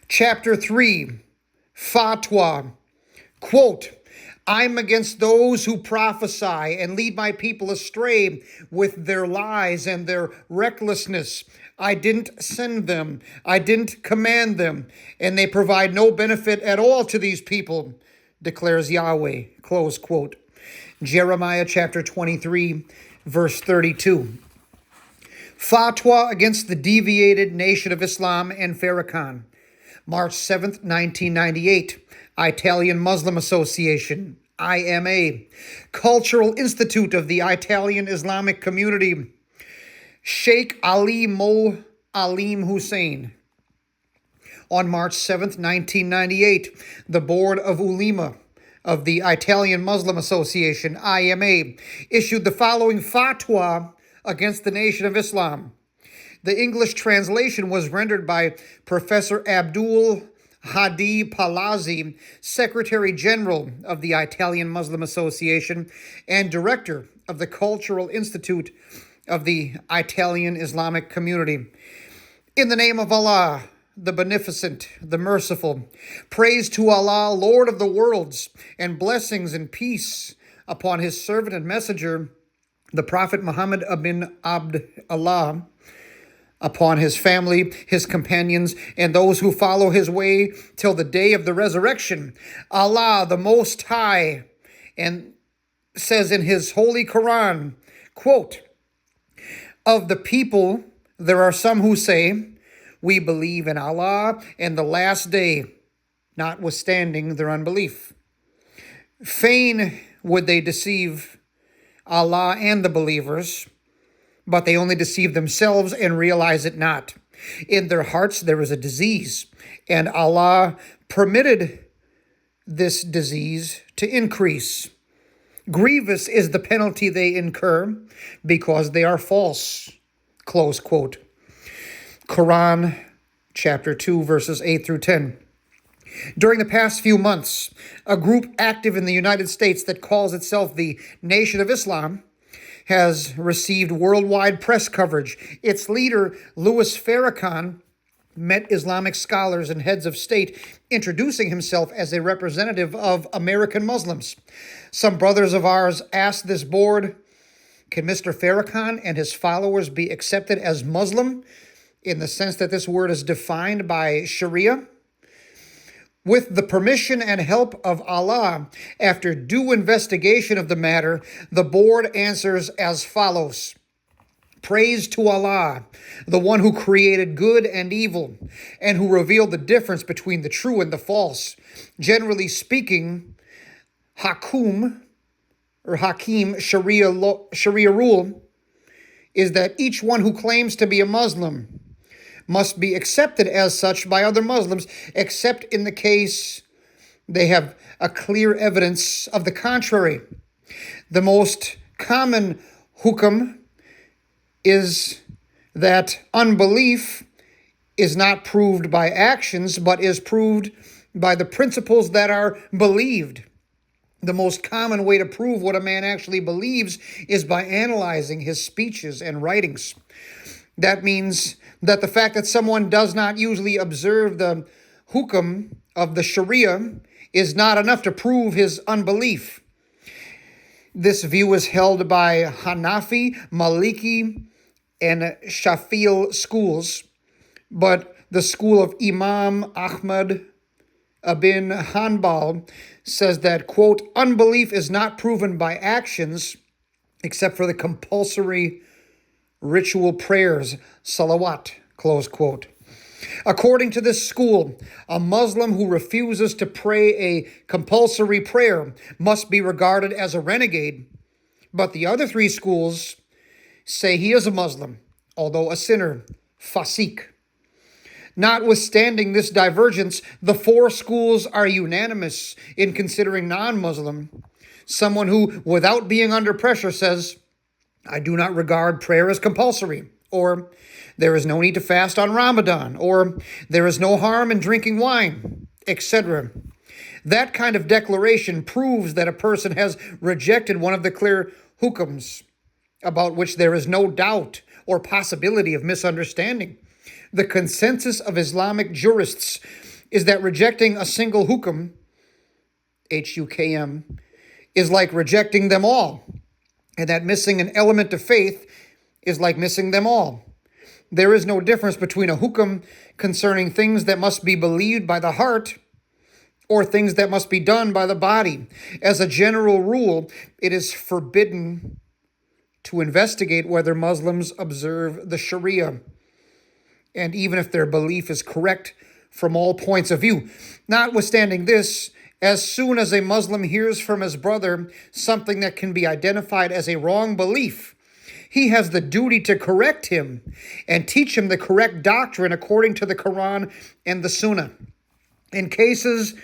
Chapter 3, Fatwa. Quote, I'm against those who prophesy and lead my people astray with their lies and their recklessness. I didn't send them. I didn't command them, and they provide no benefit at all to these people, declares Yahweh. Close quote. Jeremiah chapter 23, verse 32. Fatwa against the deviated Nation of Islam and Farrakhan. March 7th, 1998. Italian Muslim Association, IMA. Cultural Institute of the Italian Islamic Community. Sheikh Ali Mo Alim Hussein. On March 7th, 1998, the Board of Ulema of the Italian Muslim Association, IMA, issued the following fatwa against the Nation of Islam. The English translation was rendered by Professor Abdul Hadi Palazzi, Secretary General of the Italian Muslim Association and Director of the Cultural Institute of the Italian Islamic Community. In the name of Allah, the Beneficent, the Merciful, praise to Allah, Lord of the worlds, and blessings and peace upon his servant and messenger, the Prophet Muhammad ibn Abdullah, upon his family, his companions, and those who follow his way till the day of the resurrection. Allah, the Most High, and says in his holy Quran, quote, of the people, there are some who say, we believe in Allah and the last day, notwithstanding their unbelief. Fain would they deceive Allah and the believers, but they only deceive themselves and realize it not. In their hearts there is a disease, and Allah permitted this disease to increase. Grievous is the penalty they incur because they are false. Close quote. Quran chapter 2, verses 8 through 10. During the past few months, a group active in the United States that calls itself the Nation of Islam has received worldwide press coverage. Its leader, Louis Farrakhan, met Islamic scholars and heads of state, introducing himself as a representative of American Muslims. Some brothers of ours asked this board, can Mr. Farrakhan and his followers be accepted as Muslim in the sense that this word is defined by Sharia? With the permission and help of Allah, after due investigation of the matter, the board answers as follows. Praise to Allah, the one who created good and evil, and who revealed the difference between the true and the false. Generally speaking, Hakim, Sharia rule, is that each one who claims to be a Muslim must be accepted as such by other Muslims, except in the case they have a clear evidence of the contrary. The most common hukum is that unbelief is not proved by actions, but is proved by the principles that are believed. The most common way to prove what a man actually believes is by analyzing his speeches and writings. That means that the fact that someone does not usually observe the hukum of the Sharia is not enough to prove his unbelief. This view is held by Hanafi, Maliki, and Shafi'i schools, but the school of Imam Ahmad ibn Hanbal says that, quote, unbelief is not proven by actions except for the compulsory ritual prayers, salawat, close quote. According to this school, a Muslim who refuses to pray a compulsory prayer must be regarded as a renegade. But the other three schools say he is a Muslim, although a sinner, fasik. Notwithstanding this divergence, the four schools are unanimous in considering non-Muslim someone who, without being under pressure, says, I do not regard prayer as compulsory, or there is no need to fast on Ramadan, or there is no harm in drinking wine, etc. That kind of declaration proves that a person has rejected one of the clear hukams about which there is no doubt or possibility of misunderstanding. The consensus of Islamic jurists is that rejecting a single hukum, Hukm, is like rejecting them all, and that missing an element of faith is like missing them all. There is no difference between a hukum concerning things that must be believed by the heart or things that must be done by the body. As a general rule, it is forbidden to investigate whether Muslims observe the Sharia, and even if their belief is correct from all points of view. Notwithstanding this, as soon as a Muslim hears from his brother something that can be identified as a wrong belief, he has the duty to correct him and teach him the correct doctrine according to the Quran and the Sunnah. In cases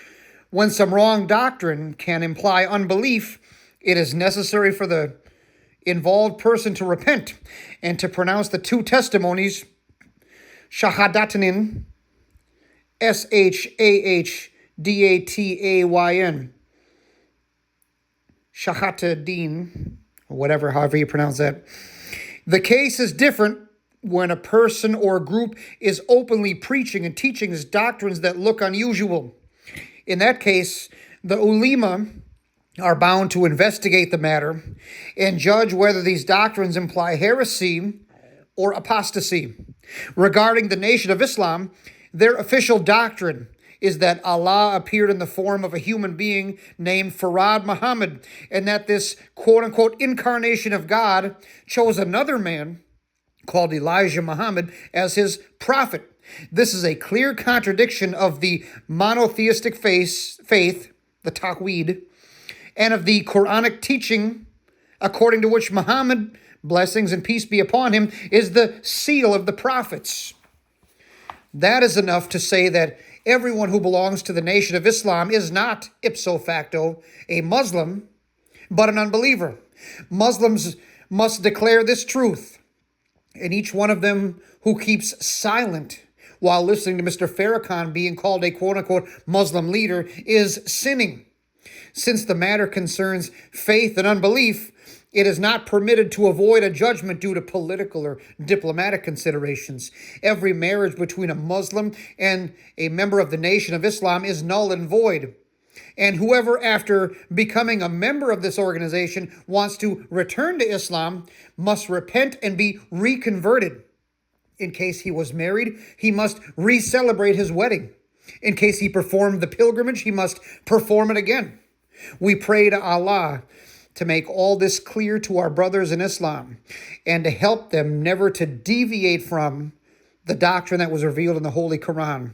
when some wrong doctrine can imply unbelief, it is necessary for the involved person to repent and to pronounce the two testimonies, Shahadatin, Shahadatain, Shahadadin, or whatever, however you pronounce that. The case is different when a person or group is openly preaching and teaching doctrines that look unusual. In that case, the ulema are bound to investigate the matter and judge whether these doctrines imply heresy or apostasy. Regarding the Nation of Islam, their official doctrine is that Allah appeared in the form of a human being named Farad Muhammad, and that this quote-unquote incarnation of God chose another man called Elijah Muhammad as his prophet. This is a clear contradiction of the monotheistic faith, the Tawhid, and of the Quranic teaching, according to which Muhammad, blessings and peace be upon him, is the seal of the prophets. That is enough to say that everyone who belongs to the Nation of Islam is not ipso facto a Muslim, but an unbeliever. Muslims must declare this truth, and each one of them who keeps silent while listening to Mr. Farrakhan being called a quote-unquote Muslim leader is sinning. Since the matter concerns faith and unbelief, it is not permitted to avoid a judgment due to political or diplomatic considerations. Every marriage between a Muslim and a member of the Nation of Islam is null and void. And whoever, after becoming a member of this organization, wants to return to Islam must repent and be reconverted. In case he was married, he must re-celebrate his wedding. In case he performed the pilgrimage, he must perform it again. We pray to Allah to make all this clear to our brothers in Islam and to help them never to deviate from the doctrine that was revealed in the Holy Quran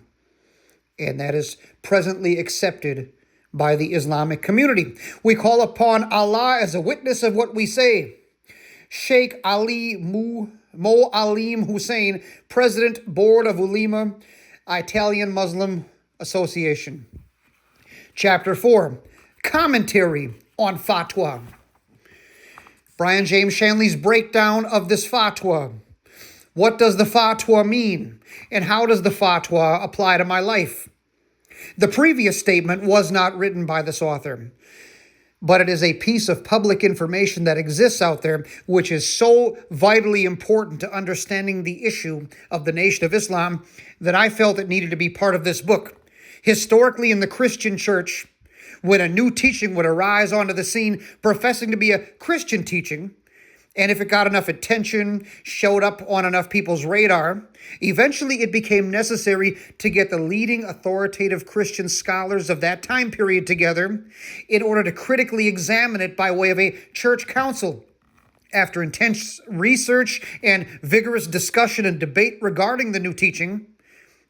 and that is presently accepted by the Islamic community. We call upon Allah as a witness of what we say. Sheikh Ali Mo Alim Hussein, President, Board of Ulema, Italian Muslim Association. Chapter 4, Commentary on Fatwa. Brian James Shanley's breakdown of this fatwa. What does the fatwa mean? And how does the fatwa apply to my life? The previous statement was not written by this author, but it is a piece of public information that exists out there, which is so vitally important to understanding the issue of the Nation of Islam that I felt it needed to be part of this book. Historically, in the Christian church, when a new teaching would arise onto the scene professing to be a Christian teaching, and if it got enough attention, showed up on enough people's radar, eventually it became necessary to get the leading authoritative Christian scholars of that time period together in order to critically examine it by way of a church council. After intense research and vigorous discussion and debate regarding the new teaching,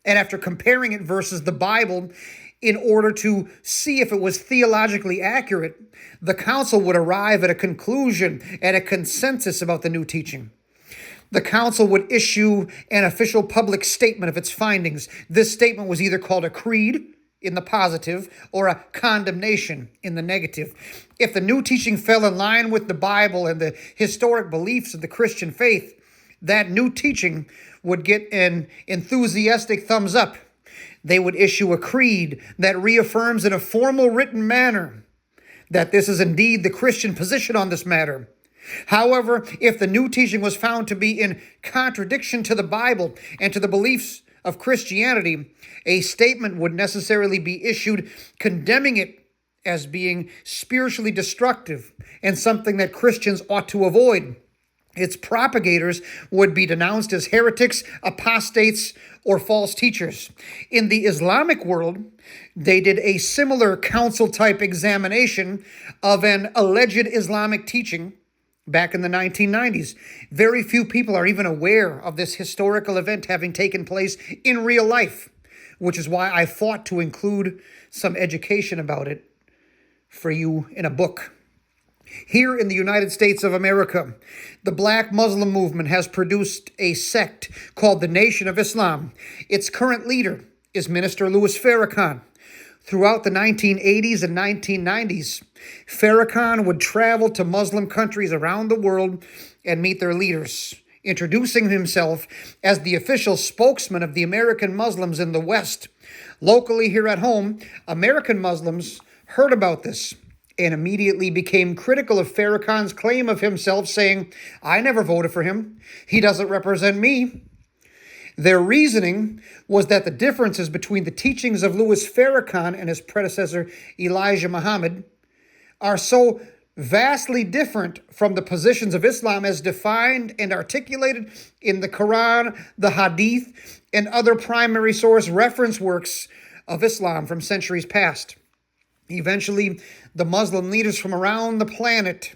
and after comparing it versus the Bible, in order to see if it was theologically accurate, the council would arrive at a conclusion and a consensus about the new teaching. The council would issue an official public statement of its findings. This statement was either called a creed in the positive or a condemnation in the negative. If the new teaching fell in line with the Bible and the historic beliefs of the Christian faith, that new teaching would get an enthusiastic thumbs up. They would issue a creed that reaffirms in a formal written manner that this is indeed the Christian position on this matter. However, if the new teaching was found to be in contradiction to the Bible and to the beliefs of Christianity, a statement would necessarily be issued condemning it as being spiritually destructive and something that Christians ought to avoid. Its propagators would be denounced as heretics, apostates, or false teachers. In the Islamic world, they did a similar council-type examination of an alleged Islamic teaching back in the 1990s. Very few people are even aware of this historical event having taken place in real life, which is why I fought to include some education about it for you in a book. Here in the United States of America, the Black Muslim movement has produced a sect called the Nation of Islam. Its current leader is Minister Louis Farrakhan. Throughout the 1980s and 1990s, Farrakhan would travel to Muslim countries around the world and meet their leaders, introducing himself as the official spokesman of the American Muslims in the West. Locally here at home, American Muslims heard about this and immediately became critical of Farrakhan's claim of himself, saying, "I never voted for him. He doesn't represent me." Their reasoning was that the differences between the teachings of Louis Farrakhan and his predecessor, Elijah Muhammad, are so vastly different from the positions of Islam as defined and articulated in the Quran, the Hadith, and other primary source reference works of Islam from centuries past. Eventually, the Muslim leaders from around the planet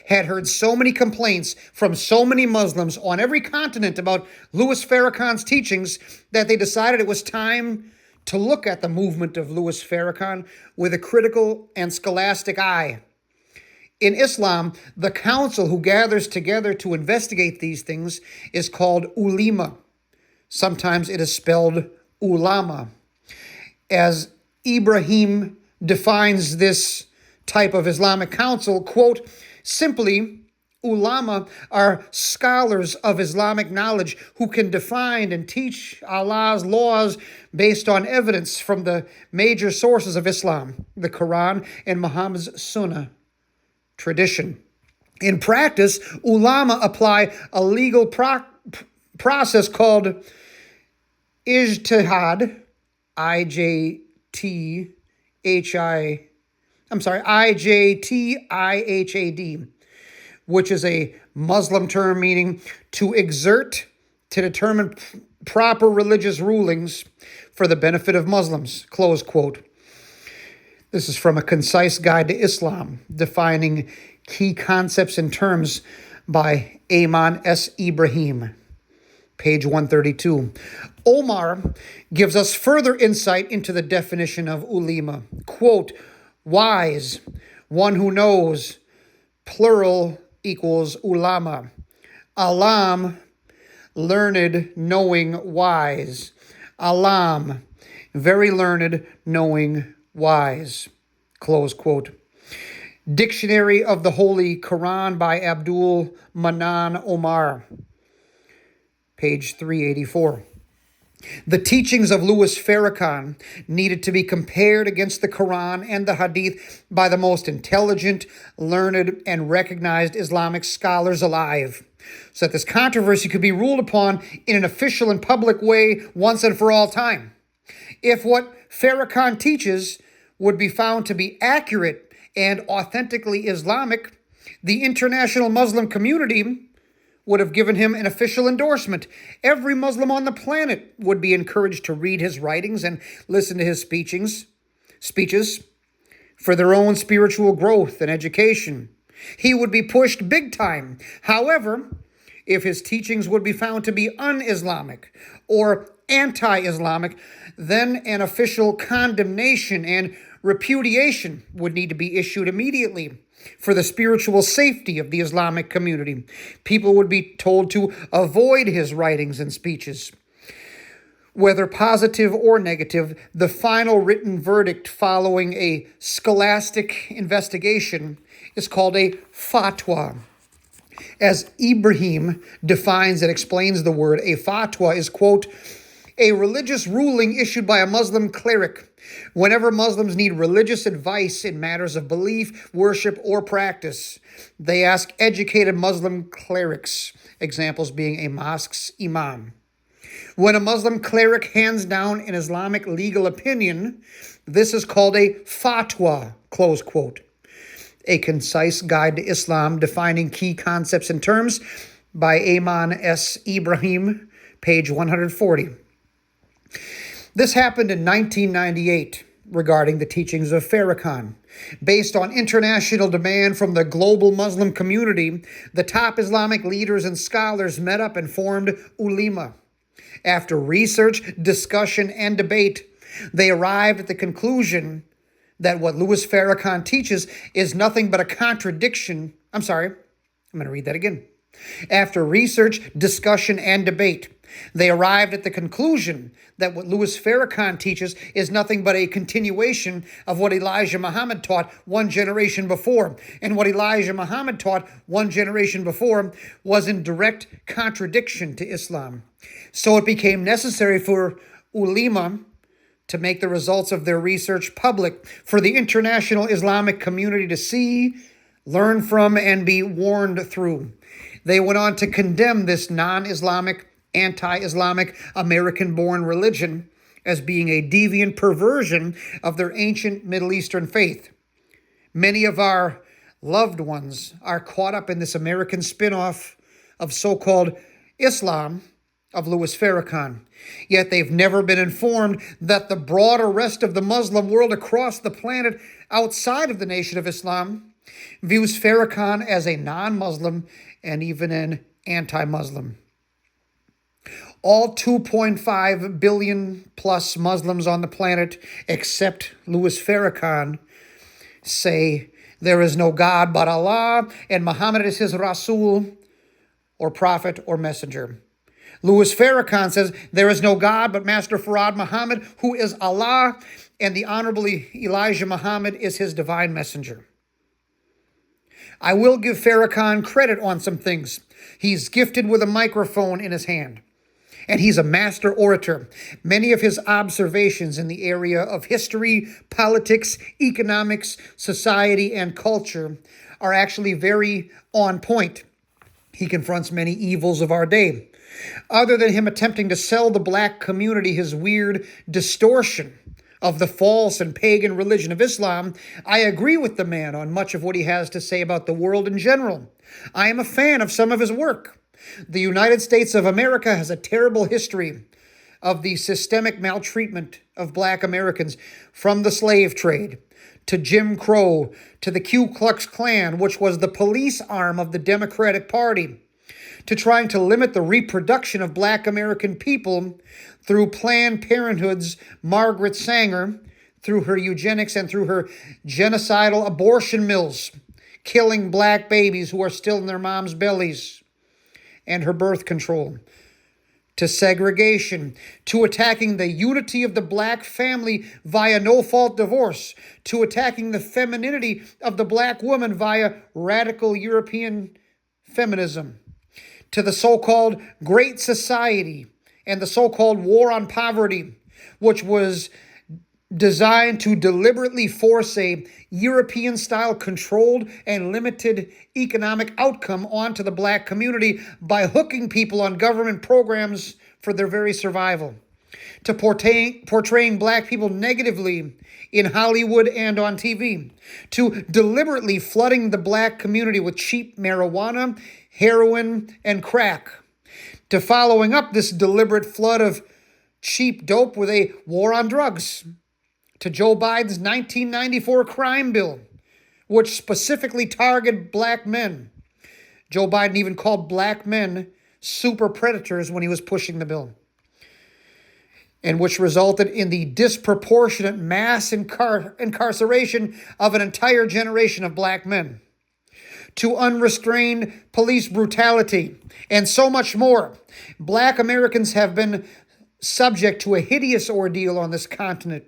had heard so many complaints from so many Muslims on every continent about Louis Farrakhan's teachings that they decided it was time to look at the movement of Louis Farrakhan with a critical and scholastic eye. In Islam, the council who gathers together to investigate these things is called ulema. Sometimes it is spelled ulama. As Ibrahim defines this type of Islamic council, quote, simply, ulama are scholars of Islamic knowledge who can define and teach Allah's laws based on evidence from the major sources of Islam, the Quran and Muhammad's Sunnah tradition. In practice, ulama apply a legal process called ijtihad, IJTIHAD, which is a Muslim term meaning to exert to determine proper religious rulings for the benefit of Muslims, close quote. This is from A Concise Guide to Islam, defining key concepts and terms by Ayman S. Ibrahim, page 132. Omar gives us further insight into the definition of ulema. Quote, wise, one who knows, plural equals ulama. Alam, learned, knowing, wise. Alam, very learned, knowing, wise. Close quote. Dictionary of the Holy Quran by Abdul Manan Omar, page 384. The teachings of Louis Farrakhan needed to be compared against the Quran and the Hadith by the most intelligent, learned, and recognized Islamic scholars alive, so that this controversy could be ruled upon in an official and public way once and for all time. If what Farrakhan teaches would be found to be accurate and authentically Islamic, the international Muslim community would have given him an official endorsement. Every Muslim on the planet would be encouraged to read his writings and listen to his speeches for their own spiritual growth and education. He would be pushed big time. However, if his teachings would be found to be un-Islamic or anti-Islamic, then an official condemnation and repudiation would need to be issued immediately for the spiritual safety of the Islamic community. People would be told to avoid his writings and speeches. Whether positive or negative, the final written verdict following a scholastic investigation is called a fatwa. As Ibrahim defines and explains the word, a fatwa is, quote, a religious ruling issued by a Muslim cleric whenever Muslims need religious advice in matters of belief, worship, or practice. They ask educated Muslim clerics, examples being a mosque's imam. When a Muslim cleric hands down an Islamic legal opinion, this is called a fatwa, close quote. A Concise Guide to Islam, Defining Key Concepts and Terms by Ayman S. Ibrahim, page 140. This happened in 1998 regarding the teachings of Farrakhan. Based on international demand from the global Muslim community, the top Islamic leaders and scholars met up and formed ulema. After research, discussion, and debate, they arrived at the conclusion that what Louis Farrakhan teaches is nothing but a contradiction. I'm going to read that again. After research, discussion, and debate, they arrived at the conclusion that what Louis Farrakhan teaches is nothing but a continuation of what Elijah Muhammad taught one generation before. And what Elijah Muhammad taught one generation before was in direct contradiction to Islam. So it became necessary for ulema to make the results of their research public for the international Islamic community to see, learn from, and be warned through. They went on to condemn this non-Islamic, anti-Islamic, American-born religion as being a deviant perversion of their ancient Middle Eastern faith. Many of our loved ones are caught up in this American spin-off of so-called Islam of Louis Farrakhan. Yet they've never been informed that the broader rest of the Muslim world across the planet outside of the Nation of Islam views Farrakhan as a non-Muslim and even an anti-Muslim. All 2.5 billion plus Muslims on the planet, except Louis Farrakhan, say there is no God but Allah and Muhammad is his Rasul or prophet or messenger. Louis Farrakhan says there is no God but Master Farad Muhammad, who is Allah, and the Honorable Elijah Muhammad is his divine messenger. I will give Farrakhan credit on some things. He's gifted with a microphone in his hand, and he's a master orator. Many of his observations in the area of history, politics, economics, society, and culture are actually very on point. He confronts many evils of our day. Other than him attempting to sell the black community his weird distortion of the false and pagan religion of Islam, I agree with the man on much of what he has to say about the world in general. I am a fan of some of his work. The United States of America has a terrible history of the systemic maltreatment of black Americans, from the slave trade to Jim Crow to the Ku Klux Klan, which was the police arm of the Democratic Party, to trying to limit the reproduction of black American people through Planned Parenthood's Margaret Sanger, through her eugenics and through her genocidal abortion mills, killing black babies who are still in their moms' bellies, and her birth control, to segregation, to attacking the unity of the black family via no-fault divorce, to attacking the femininity of the black woman via radical European feminism, to the so-called Great Society and the so-called War on Poverty, which was designed to deliberately force a European-style controlled and limited economic outcome onto the black community by hooking people on government programs for their very survival, to portraying black people negatively in Hollywood and on TV, to deliberately flooding the black community with cheap marijuana, heroin, and crack, to following up this deliberate flood of cheap dope with a war on drugs, to Joe Biden's 1994 crime bill, which specifically targeted black men. Joe Biden even called black men super predators when he was pushing the bill, and which resulted in the disproportionate mass incarceration of an entire generation of black men, to unrestrained police brutality, and so much more. Black Americans have been subject to a hideous ordeal on this continent.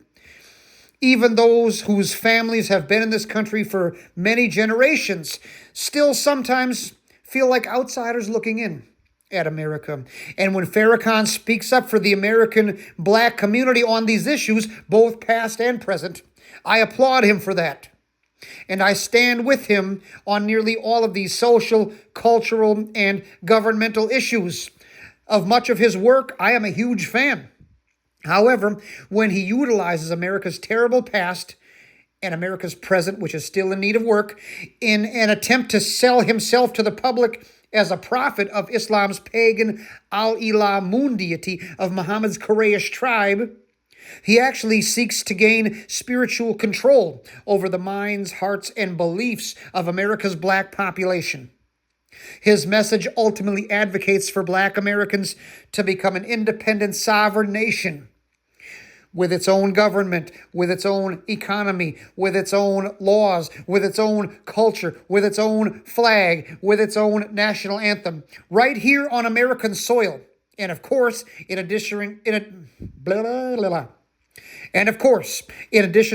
Even those whose families have been in this country for many generations still sometimes feel like outsiders looking in at America. And when Farrakhan speaks up for the American black community on these issues, both past and present, I applaud him for that. And I stand with him on nearly all of these social, cultural, and governmental issues. Of much of his work, I am a huge fan. However, when he utilizes America's terrible past and America's present, which is still in need of work, in an attempt to sell himself to the public as a prophet of Islam's pagan Al-Ilah moon deity of Muhammad's Quraysh tribe, he actually seeks to gain spiritual control over the minds, hearts, and beliefs of America's black population. His message ultimately advocates for black Americans to become an independent, sovereign nation with its own government, with its own economy, with its own laws, with its own culture, with its own flag, with its own national anthem, right here on American soil. And of course, in addition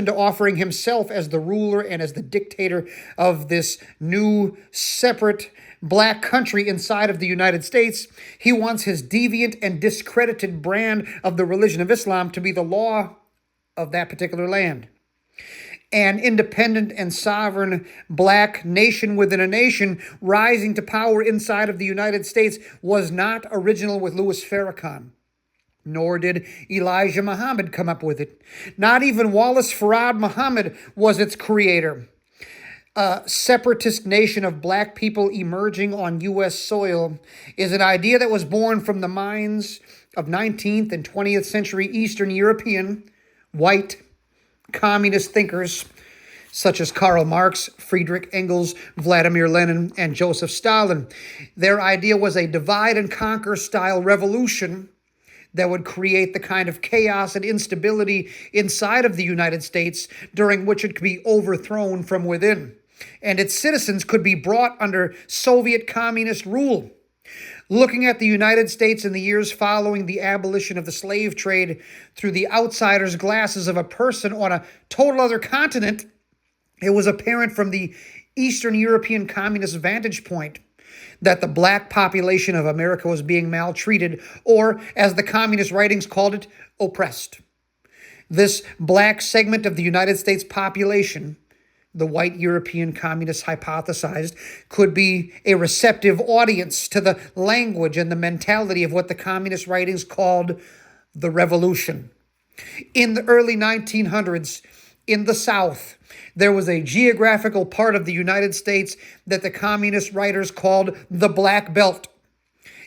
to offering himself as the ruler and as the dictator of this new, separate black country inside of the United States, he wants his deviant and discredited brand of the religion of Islam to be the law of that particular land. An independent and sovereign black nation within a nation rising to power inside of the United States was not original with Louis Farrakhan. Nor did Elijah Muhammad come up with it. Not even Wallace Farad Muhammad was its creator. A separatist nation of black people emerging on U.S. soil is an idea that was born from the minds of 19th and 20th century Eastern European, white, communist thinkers such as Karl Marx, Friedrich Engels, Vladimir Lenin, and Joseph Stalin. Their idea was a divide and conquer style revolution that would create the kind of chaos and instability inside of the United States during which it could be overthrown from within, and its citizens could be brought under Soviet communist rule. Looking at the United States in the years following the abolition of the slave trade through the outsider's glasses of a person on a total other continent, it was apparent from the Eastern European communist vantage point that the black population of America was being maltreated, or, as the communist writings called it, oppressed. This black segment of the United States population, the white European communists hypothesized, could be a receptive audience to the language and the mentality of what the communist writings called the revolution. In the early 1900s, in the South, there was a geographical part of the United States that the communist writers called the Black Belt.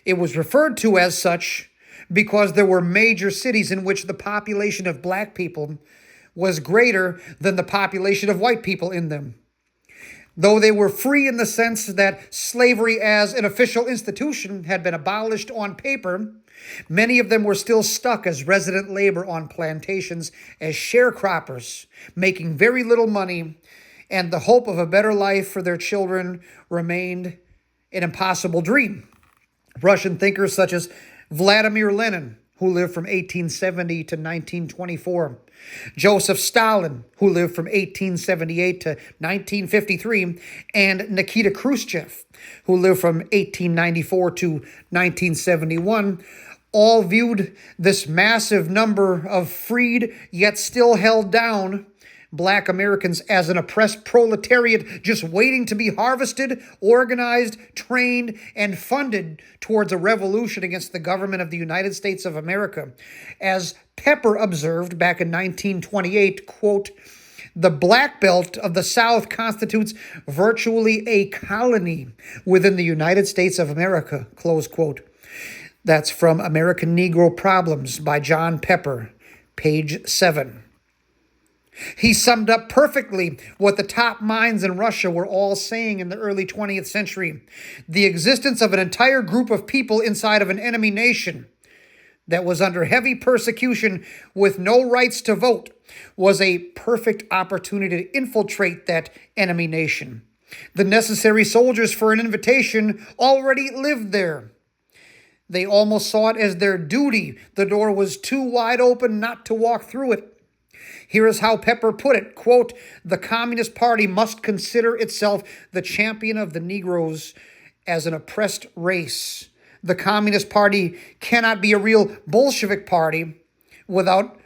It was referred to as such because there were major cities in which the population of black people was greater than the population of white people in them. Though they were free in the sense that slavery as an official institution had been abolished on paper, many of them were still stuck as resident labor on plantations as sharecroppers, making very little money, and the hope of a better life for their children remained an impossible dream. Russian thinkers such as Vladimir Lenin, who lived from 1870 to 1924, Joseph Stalin, who lived from 1878 to 1953, and Nikita Khrushchev, who lived from 1894 to 1971, all viewed this massive number of freed yet still held down black Americans as an oppressed proletariat just waiting to be harvested, organized, trained, and funded towards a revolution against the government of the United States of America. As Pepper observed back in 1928, quote, "The Black Belt of the South constitutes virtually a colony within the United States of America," close quote. That's from American Negro Problems by John Pepper, page 7. He summed up perfectly what the top minds in Russia were all saying in the early 20th century. The existence of an entire group of people inside of an enemy nation that was under heavy persecution with no rights to vote was a perfect opportunity to infiltrate that enemy nation. The necessary soldiers for an invitation already lived there. They almost saw it as their duty. The door was too wide open not to walk through it. Here is how Pepper put it, quote, "The Communist Party must consider itself the champion of the Negroes as an oppressed race. The Communist Party cannot be a real Bolshevik party without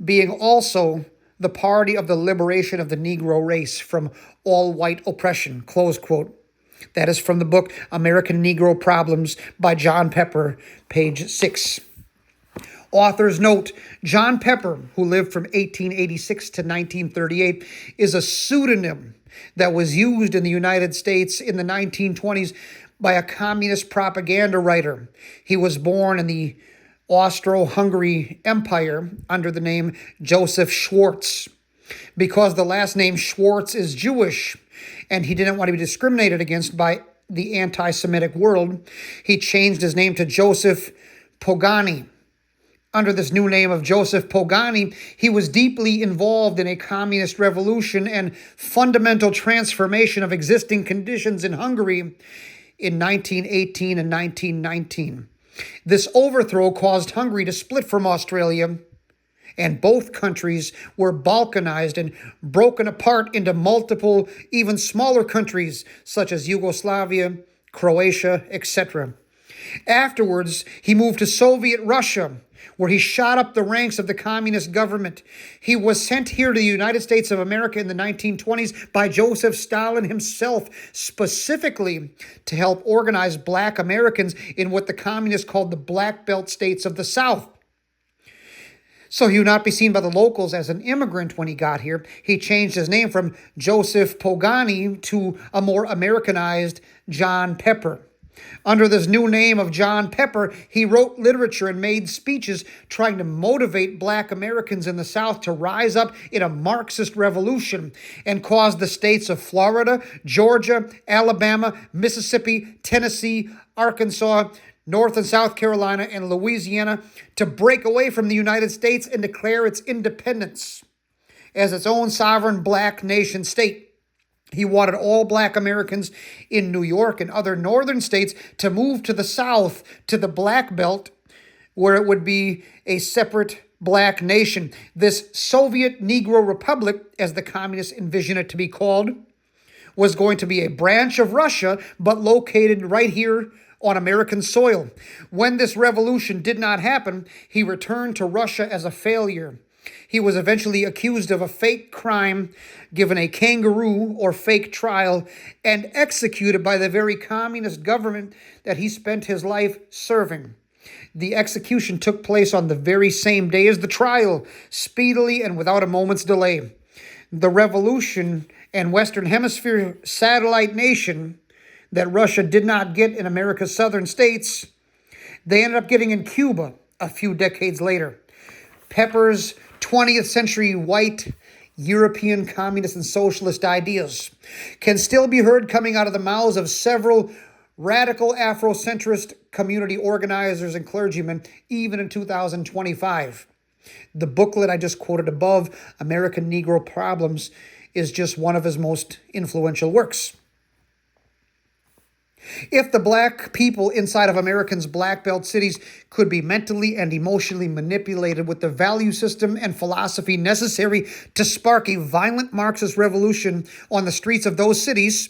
being also the party of the liberation of the Negro race from all white oppression," close quote. That is from the book American Negro Problems by John Pepper, page 6. Author's note, John Pepper, who lived from 1886 to 1938, is a pseudonym that was used in the United States in the 1920s by a communist propaganda writer. He was born in the Austro-Hungary Empire under the name Joseph Schwartz. Because the last name Schwartz is Jewish, and he didn't want to be discriminated against by the anti-Semitic world, he changed his name to Joseph Pogani. Under this new name of Joseph Pogani, he was deeply involved in a communist revolution and fundamental transformation of existing conditions in Hungary in 1918 and 1919. This overthrow caused Hungary to split from Australia, and both countries were balkanized and broken apart into multiple, even smaller countries, such as Yugoslavia, Croatia, etc. Afterwards, he moved to Soviet Russia, where he shot up the ranks of the communist government. He was sent here to the United States of America in the 1920s by Joseph Stalin himself, specifically to help organize Black Americans in what the communists called the Black Belt states of the South. So he would not be seen by the locals as an immigrant when he got here. He changed his name from Joseph Pogani to a more Americanized John Pepper. Under this new name of John Pepper, he wrote literature and made speeches trying to motivate Black Americans in the South to rise up in a Marxist revolution and cause the states of Florida, Georgia, Alabama, Mississippi, Tennessee, Arkansas, North and South Carolina, and Louisiana to break away from the United States and declare its independence as its own sovereign Black nation state. He wanted all Black Americans in New York and other northern states to move to the South, to the Black Belt, where it would be a separate Black nation. This Soviet Negro Republic, as the communists envisioned it to be called, was going to be a branch of Russia, but located right here on American soil. When this revolution did not happen, he returned to Russia as a failure. He was eventually accused of a fake crime, given a kangaroo or fake trial, and executed by the very communist government that he spent his life serving. The execution took place on the very same day as the trial, speedily and without a moment's delay. The revolution and Western Hemisphere satellite nation that Russia did not get in America's southern states, they ended up getting in Cuba a few decades later. Pepper's 20th century white European communist and socialist ideas can still be heard coming out of the mouths of several radical Afrocentrist community organizers and clergymen, even in 2025. The booklet I just quoted above, American Negro Problems, is just one of his most influential works. If the Black people inside of Americans' Black Belt cities could be mentally and emotionally manipulated with the value system and philosophy necessary to spark a violent Marxist revolution on the streets of those cities,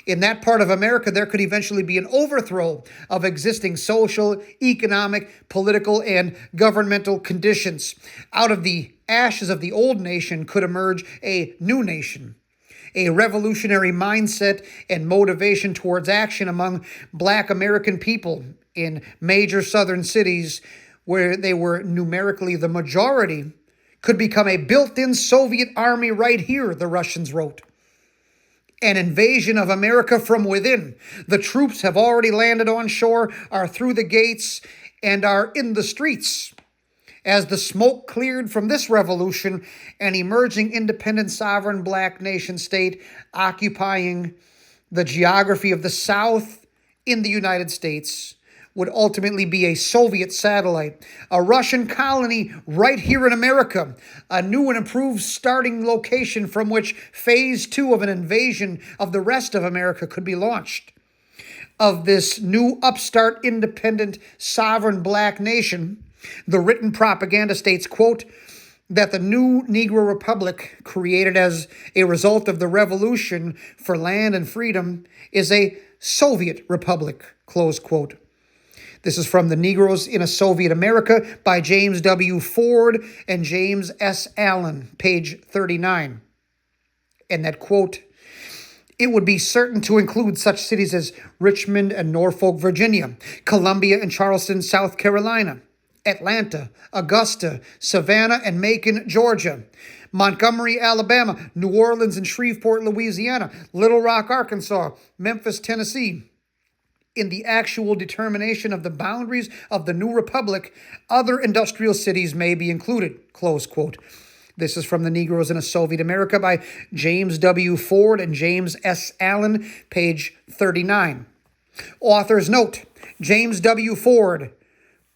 in that part of America, there could eventually be an overthrow of existing social, economic, political, and governmental conditions. Out of the ashes of the old nation could emerge a new nation. A revolutionary mindset and motivation towards action among Black American people in major southern cities where they were numerically the majority could become a built-in Soviet army right here, the Russians wrote. An invasion of America from within. The troops have already landed on shore, are through the gates, and are in the streets. As the smoke cleared from this revolution, an emerging independent sovereign Black nation state occupying the geography of the South in the United States would ultimately be a Soviet satellite, a Russian colony right here in America, a new and improved starting location from which phase 2 of an invasion of the rest of America could be launched. Of this new upstart independent sovereign Black nation, the written propaganda states, quote, that the new Negro Republic created as a result of the revolution for land and freedom is a Soviet Republic, close quote. This is from The Negroes in a Soviet America by James W. Ford and James S. Allen, page 39. And that quote It would be certain to include such cities as Richmond and Norfolk, Virginia, Columbia and Charleston, South Carolina, Atlanta, Augusta, Savannah, and Macon, Georgia, Montgomery, Alabama, New Orleans and Shreveport, Louisiana, Little Rock, Arkansas, Memphis, Tennessee. In the actual determination of the boundaries of the new republic, other industrial cities may be included, close quote. This is from The Negroes in a Soviet America by James W. Ford and James S. Allen, page 39. Author's note, James W. Ford,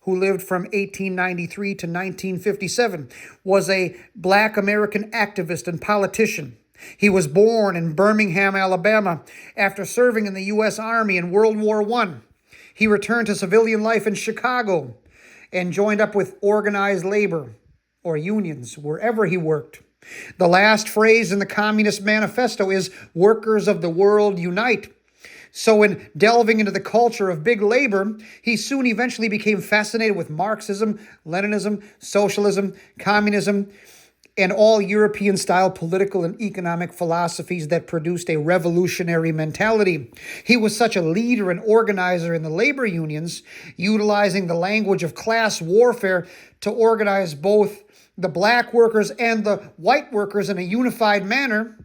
who lived from 1893 to 1957, was a Black American activist and politician. He was born in Birmingham, Alabama, after serving in the U.S. Army in World War I. He returned to civilian life in Chicago and joined up with organized labor, or unions, wherever he worked. The last phrase in the Communist Manifesto is, "Workers of the world unite." So in delving into the culture of big labor, he soon eventually became fascinated with Marxism, Leninism, socialism, communism, and all European-style political and economic philosophies that produced a revolutionary mentality. He was such a leader and organizer in the labor unions, utilizing the language of class warfare to organize both the black workers and the white workers in a unified manner,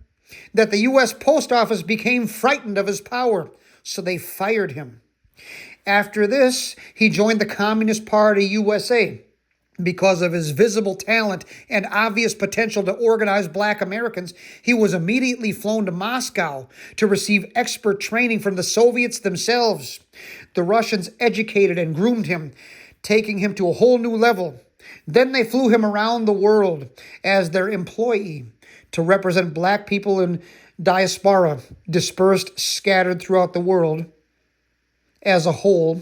that the U.S. Post Office became frightened of his power, so they fired him. After this, he joined the Communist Party USA. Because of his visible talent and obvious potential to organize Black Americans, he was immediately flown to Moscow to receive expert training from the Soviets themselves. The Russians educated and groomed him, taking him to a whole new level. Then they flew him around the world as their employee to represent Black people in diaspora, dispersed, scattered throughout the world as a whole,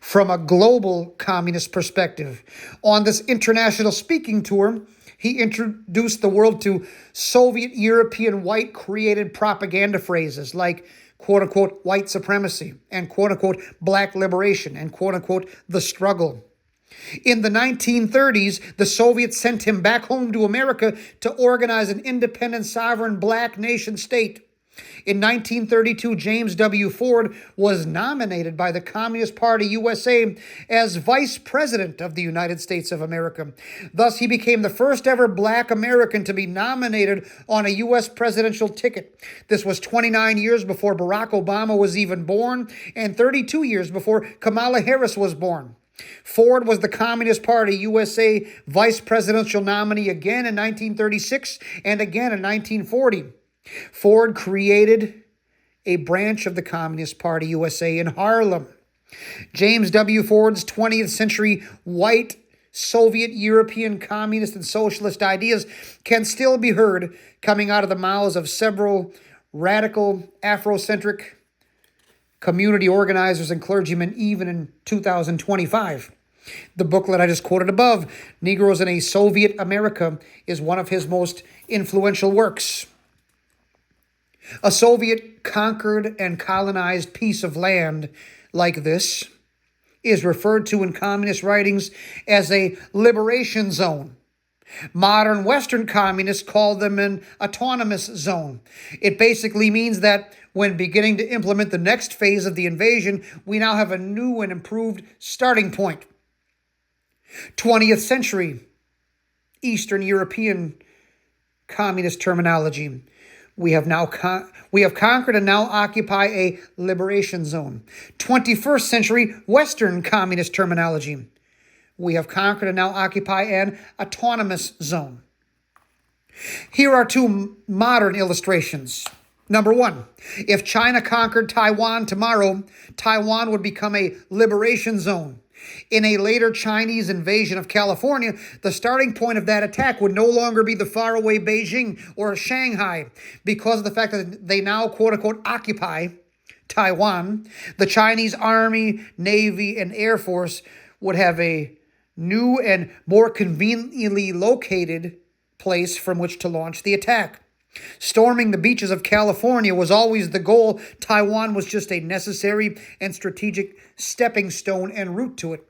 from a global communist perspective. On this international speaking tour, he introduced the world to Soviet European white created propaganda phrases like quote-unquote white supremacy and quote-unquote black liberation and quote-unquote the struggle. In the 1930s, the Soviets sent him back home to America to organize an independent, sovereign black nation state. In 1932, James W. Ford was nominated by the Communist Party USA as Vice President of the United States of America. Thus, he became the first ever Black American to be nominated on a U.S. presidential ticket. This was 29 years before Barack Obama was even born and 32 years before Kamala Harris was born. Ford was the Communist Party USA vice presidential nominee again in 1936 and again in 1940. Ford created a branch of the Communist Party USA in Harlem. James W. Ford's 20th century white Soviet European communist and socialist ideas can still be heard coming out of the mouths of several radical Afrocentric community organizers and clergymen even in 2025. The booklet I just quoted above, Negroes in a Soviet America, is one of his most influential works. A Soviet conquered and colonized piece of land like this is referred to in communist writings as a liberation zone. Modern Western communists call them an autonomous zone. It basically means that when beginning to implement the next phase of the invasion, we now have a new and improved starting point. 20th century Eastern European communist terminology. We have conquered and now occupy a liberation zone. 21st century Western communist terminology. We have conquered and now occupy an autonomous zone. Here are two modern illustrations. Number one, if China conquered Taiwan tomorrow, Taiwan would become a liberation zone. In a later Chinese invasion of California, the starting point of that attack would no longer be the faraway Beijing or Shanghai. Because of the fact that they now, quote-unquote, occupy Taiwan, the Chinese Army, Navy, and Air Force would have a new and more conveniently located place from which to launch the attack. Storming the beaches of California was always the goal. Taiwan was just a necessary and strategic stepping stone en route to it.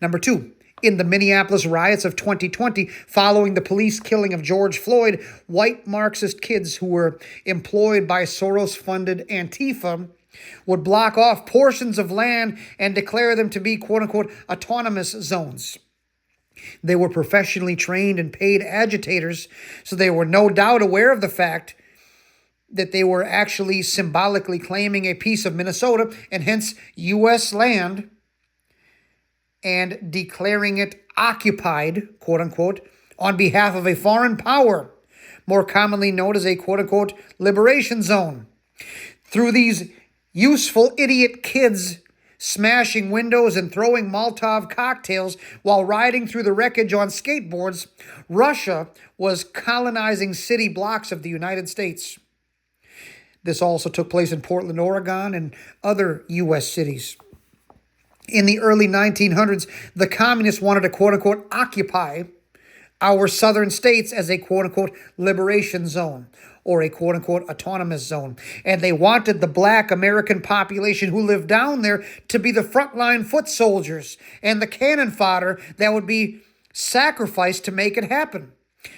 Number two, In the Minneapolis riots of 2020, following the police killing of George Floyd, white Marxist kids who were employed by Soros-funded Antifa would block off portions of land and declare them to be quote-unquote autonomous zones. They were professionally trained and paid agitators, so they were no doubt aware of the fact that they were actually symbolically claiming a piece of Minnesota and hence U.S. land and declaring it occupied, quote-unquote, on behalf of a foreign power, more commonly known as a quote-unquote liberation zone. Through these useful idiot kids smashing windows and throwing Molotov cocktails while riding through the wreckage on skateboards, Russia was colonizing city blocks of the United States. This also took place in Portland, Oregon, and other U.S. cities. In the early 1900s, the communists wanted to quote-unquote occupy our southern states as a quote-unquote liberation zone or a quote-unquote autonomous zone. And they wanted the black American population who lived down there to be the frontline foot soldiers and the cannon fodder that would be sacrificed to make it happen.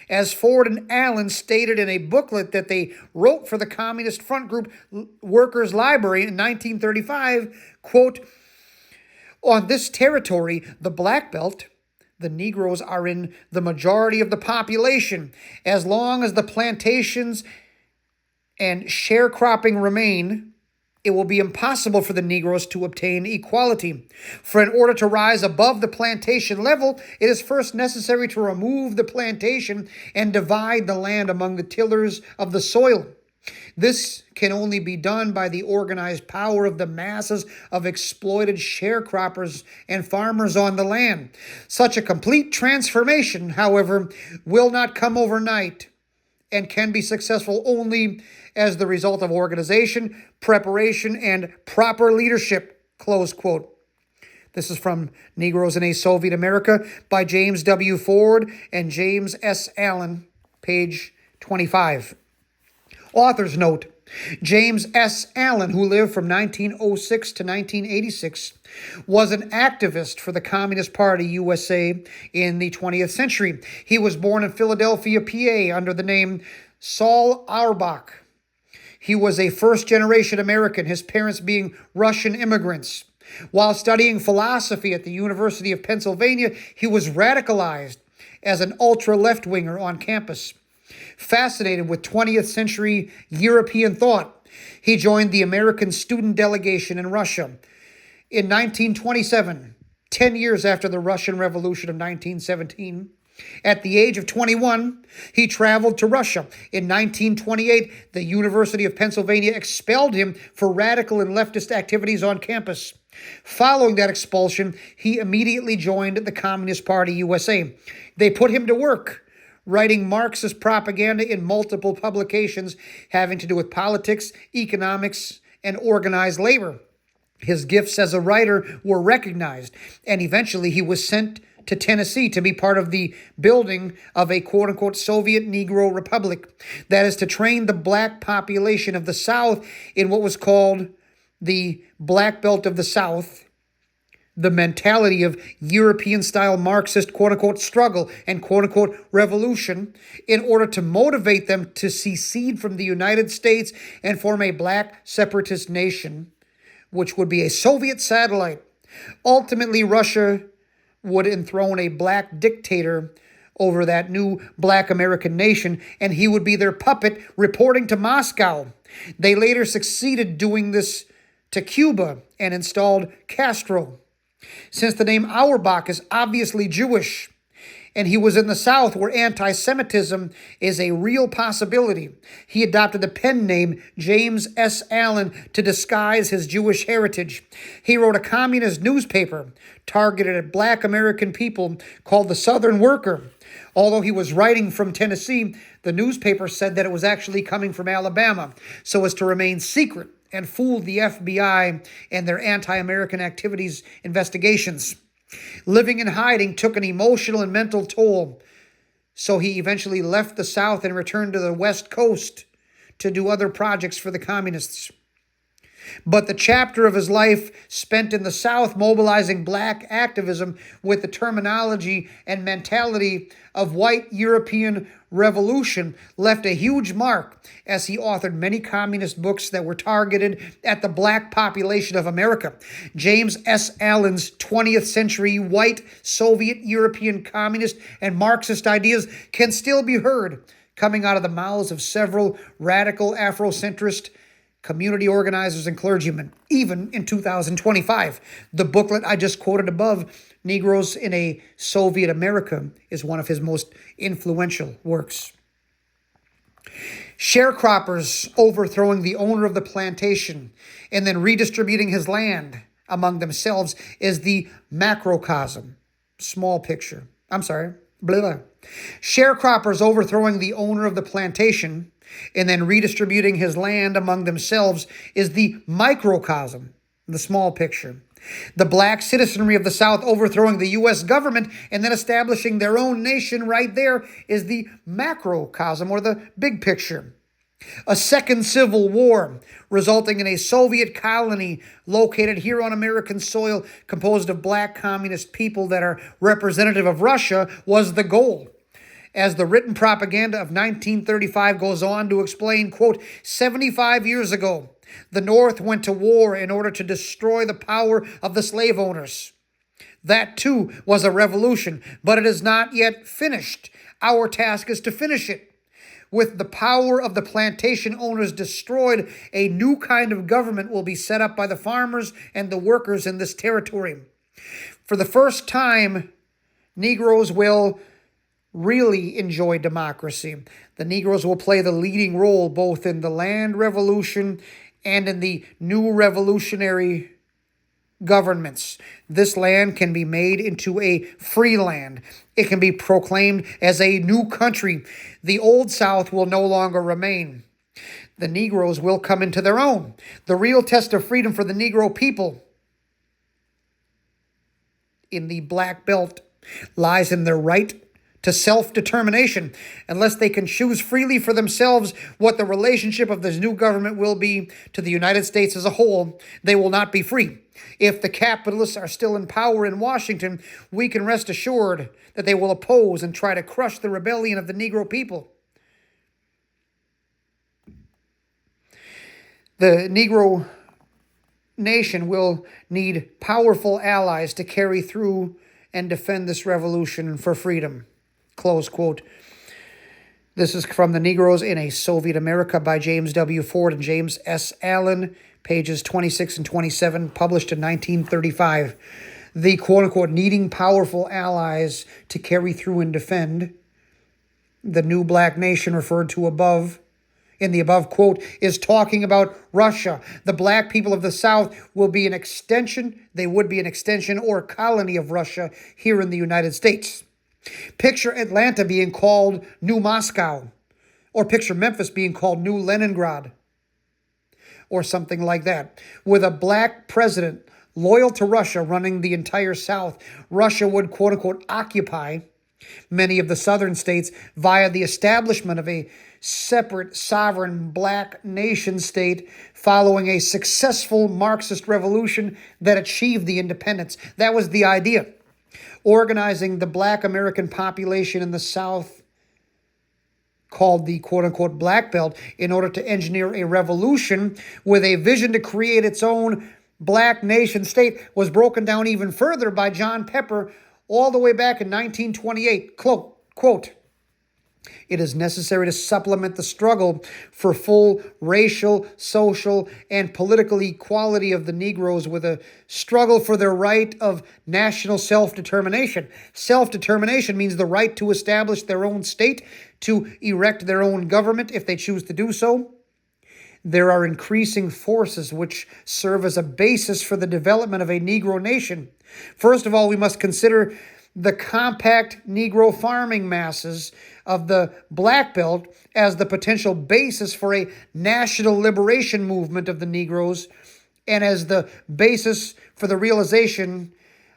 As Ford and Allen stated in a booklet that they wrote for the Communist Front Group Workers' Library in 1935, quote, "On this territory, the Black Belt, the Negroes are in the majority of the population. As long as the plantations and sharecropping remain, it will be impossible for the Negroes to obtain equality. For in order to rise above the plantation level, it is first necessary to remove the plantation and divide the land among the tillers of the soil. This can only be done by the organized power of the masses of exploited sharecroppers and farmers on the land. Such a complete transformation, however, will not come overnight and can be successful only as the result of organization, preparation, and proper leadership," close quote. This is from Negroes in a Soviet America by James W. Ford and James S. Allen, page 25. Author's note: James S. Allen, who lived from 1906 to 1986, was an activist for the Communist Party USA in the 20th century. He was born in Philadelphia, PA, under the name Saul Auerbach. He was a first-generation American, his parents being Russian immigrants. While studying philosophy at the University of Pennsylvania, he was radicalized as an ultra-left-winger on campus. Fascinated with 20th century European thought, he joined the American student delegation in Russia. In 1927, 10 years after the Russian Revolution of 1917, at the age of 21, he traveled to Russia. In 1928, the University of Pennsylvania expelled him for radical and leftist activities on campus. Following that expulsion, he immediately joined the Communist Party USA. They put him to work, writing Marxist propaganda in multiple publications having to do with politics, economics, and organized labor. His gifts as a writer were recognized, and eventually he was sent to Tennessee to be part of the building of a quote-unquote Soviet Negro Republic. That is to train the black population of the South in what was called the Black Belt of the South, the mentality of European-style Marxist quote-unquote struggle and quote-unquote revolution, in order to motivate them to secede from the United States and form a black separatist nation, which would be a Soviet satellite. Ultimately, Russia would enthrone a black dictator over that new black American nation, and he would be their puppet reporting to Moscow. They later succeeded doing this to Cuba and installed Castro. Since the name Auerbach is obviously Jewish, and he was in the South where anti-Semitism is a real possibility, he adopted the pen name James S. Allen to disguise his Jewish heritage. He wrote a communist newspaper targeted at black American people called The Southern Worker. Although he was writing from Tennessee, the newspaper said that it was actually coming from Alabama, so as to remain secret and fooled the FBI and their anti-American activities investigations. Living in hiding took an emotional and mental toll, so he eventually left the South and returned to the West Coast to do other projects for the communists. But the chapter of his life spent in the South mobilizing black activism with the terminology and mentality of white European revolution left a huge mark as he authored many communist books that were targeted at the black population of America. James S. Allen's 20th century white Soviet European communist and Marxist ideas can still be heard coming out of the mouths of several radical Afrocentrist community organizers and clergymen, even in 2025. The booklet I just quoted above, Negroes in a Soviet America, is one of his most influential works. Sharecroppers overthrowing the owner of the plantation and then redistributing his land among themselves is the macrocosm, small picture. Sharecroppers overthrowing the owner of the plantation and then redistributing his land among themselves is the microcosm, the small picture. The black citizenry of the South overthrowing the U.S. government and then establishing their own nation right there is the macrocosm, or the big picture. A second civil war resulting in a Soviet colony located here on American soil composed of black communist people that are representative of Russia was the goal. As the written propaganda of 1935 goes on to explain, quote, 75 years ago, the North went to war in order to destroy the power of the slave owners. That, too, was a revolution, but it is not yet finished. Our task is to finish it. With the power of the plantation owners destroyed, a new kind of government will be set up by the farmers and the workers in this territory. For the first time, Negroes will really enjoy democracy. The Negroes will play the leading role both in the land revolution and in the new revolutionary governments. This land can be made into a free land. It can be proclaimed as a new country. The Old South will no longer remain. The Negroes will come into their own. The real test of freedom for the Negro people in the Black Belt lies in their right to self-determination. Unless they can choose freely for themselves what the relationship of this new government will be to the United States as a whole, they will not be free. If the capitalists are still in power in Washington, we can rest assured that they will oppose and try to crush the rebellion of the Negro people. The Negro nation will need powerful allies to carry through and defend this revolution for freedom. Close quote. This is from The Negroes in a Soviet America by James W. Ford and James S. Allen, pages 26 and 27, published in 1935. The quote-unquote needing powerful allies to carry through and defend the new black nation referred to above, in the above quote, is talking about Russia. The black people of the South will be an extension, they would be an extension or colony of Russia here in the United States. Picture Atlanta being called New Moscow, or picture Memphis being called New Leningrad, or something like that. With a black president loyal to Russia running the entire South, Russia would, quote-unquote, occupy many of the southern states via the establishment of a separate sovereign black nation state following a successful Marxist revolution that achieved the independence. That was the idea. Organizing the black American population in the South, called the quote-unquote Black Belt, in order to engineer a revolution with a vision to create its own black nation state, was broken down even further by John Pepper all the way back in 1928. Quote, it is necessary to supplement the struggle for full racial, social, and political equality of the Negroes with a struggle for their right of national self-determination. Self-determination means the right to establish their own state, to erect their own government if they choose to do so. There are increasing forces which serve as a basis for the development of a Negro nation. First of all, we must consider the compact Negro farming masses of the Black Belt as the potential basis for a national liberation movement of the Negroes and as the basis for the realization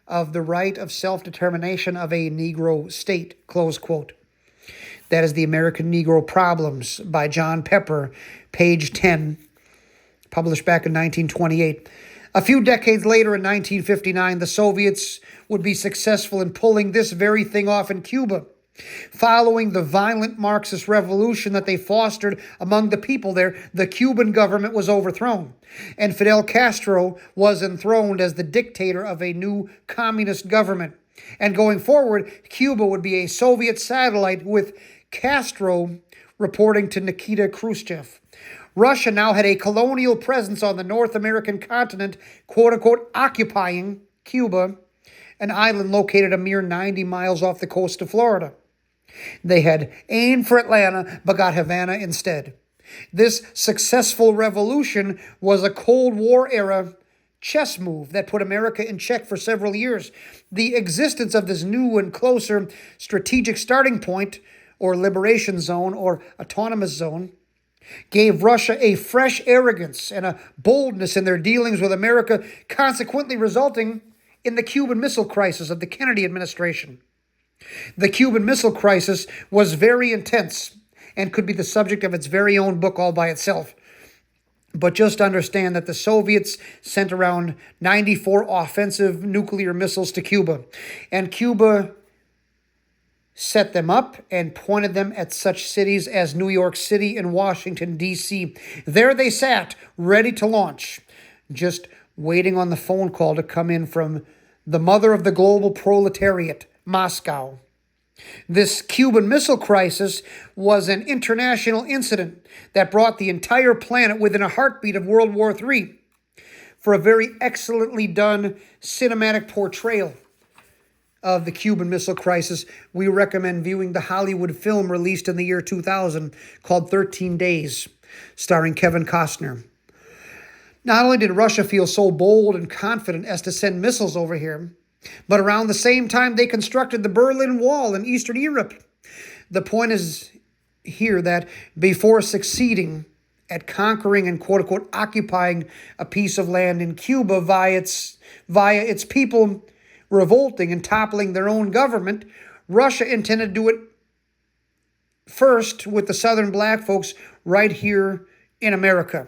of the right of self-determination of a Negro state, close quote. That is The American Negro Problems by John Pepper, page 10, published back in 1928. A few decades later, in 1959, the Soviets would be successful in pulling this very thing off in Cuba. Following the violent Marxist revolution that they fostered among the people there, the Cuban government was overthrown, and Fidel Castro was enthroned as the dictator of a new communist government. And going forward, Cuba would be a Soviet satellite, with Castro reporting to Nikita Khrushchev. Russia now had a colonial presence on the North American continent, quote-unquote, occupying Cuba, an island located a mere 90 miles off the coast of Florida. They had aimed for Atlanta, but got Havana instead. This successful revolution was a Cold War-era chess move that put America in check for several years. The existence of this new and closer strategic starting point, or liberation zone, or autonomous zone, gave Russia a fresh arrogance and a boldness in their dealings with America, consequently resulting in the Cuban Missile Crisis of the Kennedy administration. The Cuban Missile Crisis was very intense and could be the subject of its very own book all by itself. But just understand that the Soviets sent around 94 offensive nuclear missiles to Cuba, and Cuba set them up and pointed them at such cities as New York City and Washington, D.C. There they sat, ready to launch, just waiting on the phone call to come in from the mother of the global proletariat, Moscow. This Cuban Missile Crisis was an international incident that brought the entire planet within a heartbeat of World War III. For a very excellently done cinematic portrayal of the Cuban Missile Crisis, we recommend viewing the Hollywood film released in the year 2000 called 13 Days, starring Kevin Costner. Not only did Russia feel so bold and confident as to send missiles over here, but around the same time they constructed the Berlin Wall in Eastern Europe. The point is here that before succeeding at conquering and quote-unquote occupying a piece of land in Cuba via its people revolting and toppling their own government, Russia intended to do it first with the southern black folks right here in America.